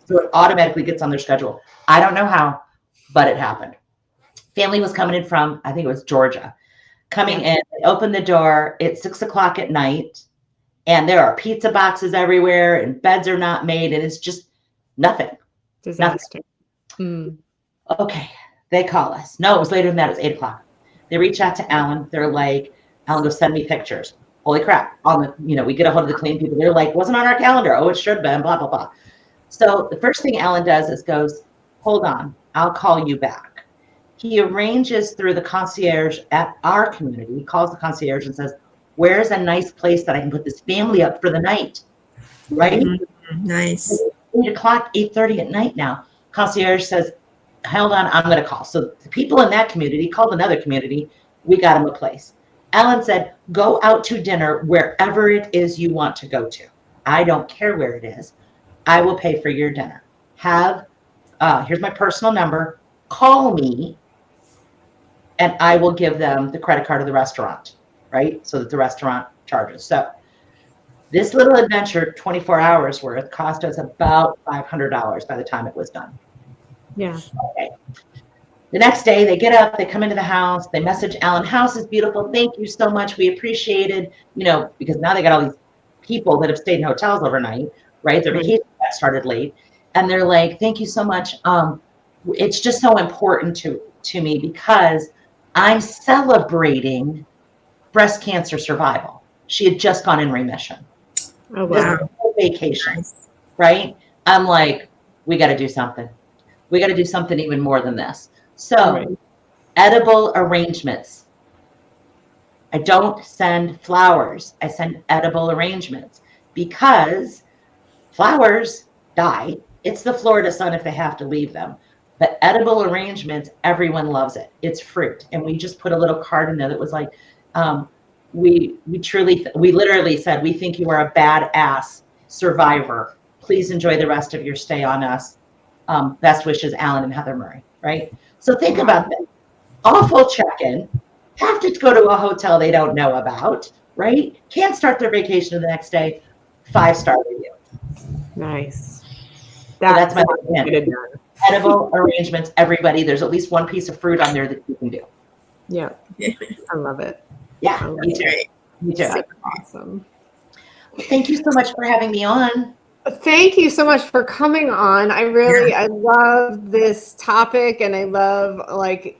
So it automatically gets on their schedule. I don't know how, but it happened. Family was coming in from, I think it was Georgia, coming in, they opened the door at 6 o'clock at night, and there are pizza boxes everywhere, and beds are not made, and it's just nothing. Disaster. Nothing. Okay, they call us. No, it was later than that. It was 8 o'clock. They reach out to Alan. They're like, Alan, go send me pictures. Holy crap. We get a hold of the clean people. They're like, wasn't on our calendar. Oh, it should have been, blah, blah, blah. So the first thing Alan does is goes, hold on, I'll call you back. He arranges through the concierge at our community. He calls the concierge and says, where's a nice place that I can put this family up for the night? Right? Nice. 8 o'clock, 8:30 at night now. Concierge says, hold on, I'm going to call. So the people in that community called another community. We got them a place. Alan said, go out to dinner wherever it is you want to go to. I don't care where it is. I will pay for your dinner. Here's my personal number. Call me, and I will give them the credit card of the restaurant, right? So that the restaurant charges. So this little adventure, 24 hours worth, cost us about $500 by the time it was done. Yeah. Okay. The next day, they get up, they come into the house, they message Alan, house is beautiful. Thank you so much. We appreciate it. Because now they got all these people that have stayed in hotels overnight, right? Their vacation got started late. And they're like, thank you so much. It's just so important to me because I'm celebrating breast cancer survival. She had just gone in remission. Oh, wow. Vacation, right? I'm like, we got to do something. We got to do something even more than this. So edible arrangements. I don't send flowers. I send edible arrangements because flowers die. It's the Florida sun if they have to leave them. But edible arrangements, everyone loves it. It's fruit. And we just put a little card in there that was like, we literally said, we think you are a badass survivor. Please enjoy the rest of your stay on us. Best wishes, Alan and Heather Murray, right? So think about that. Awful check-in. Have to go to a hotel they don't know about, right? Can't start their vacation the next day. 5-star review. Nice. That's my opinion. Edible arrangements, everybody. There's at least one piece of fruit on there that you can do. Yeah. I love it. Yeah, me too. Me too. Super awesome. Thank you so much for having me on. Thank you so much for coming on. I love this topic, and I love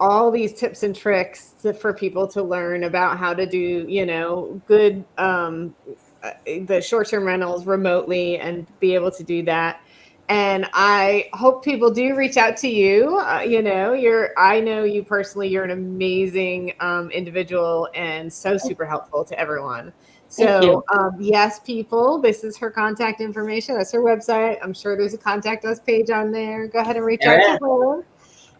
all these tips and tricks for people to learn about how to do, good, the short-term rentals remotely and be able to do that. And I hope people do reach out to you. I know you personally, you're an amazing individual and so super helpful to everyone. So yes, people, this is her contact information. That's her website. I'm sure there's a contact us page on there. Go ahead and reach out to her.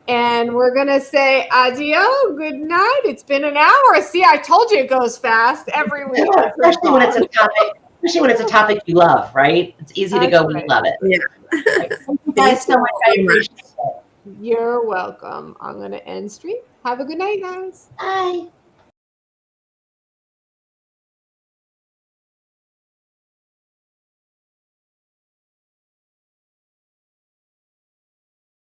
And we're going to say adios. Good night. It's been an hour. See, I told you it goes fast every week. Yeah, especially when it's a topic you love, right? It's easy to go when you love it. Yeah. Thank you guys so much. I appreciate it. You're welcome. I'm going to end stream. Have a good night, guys. Bye.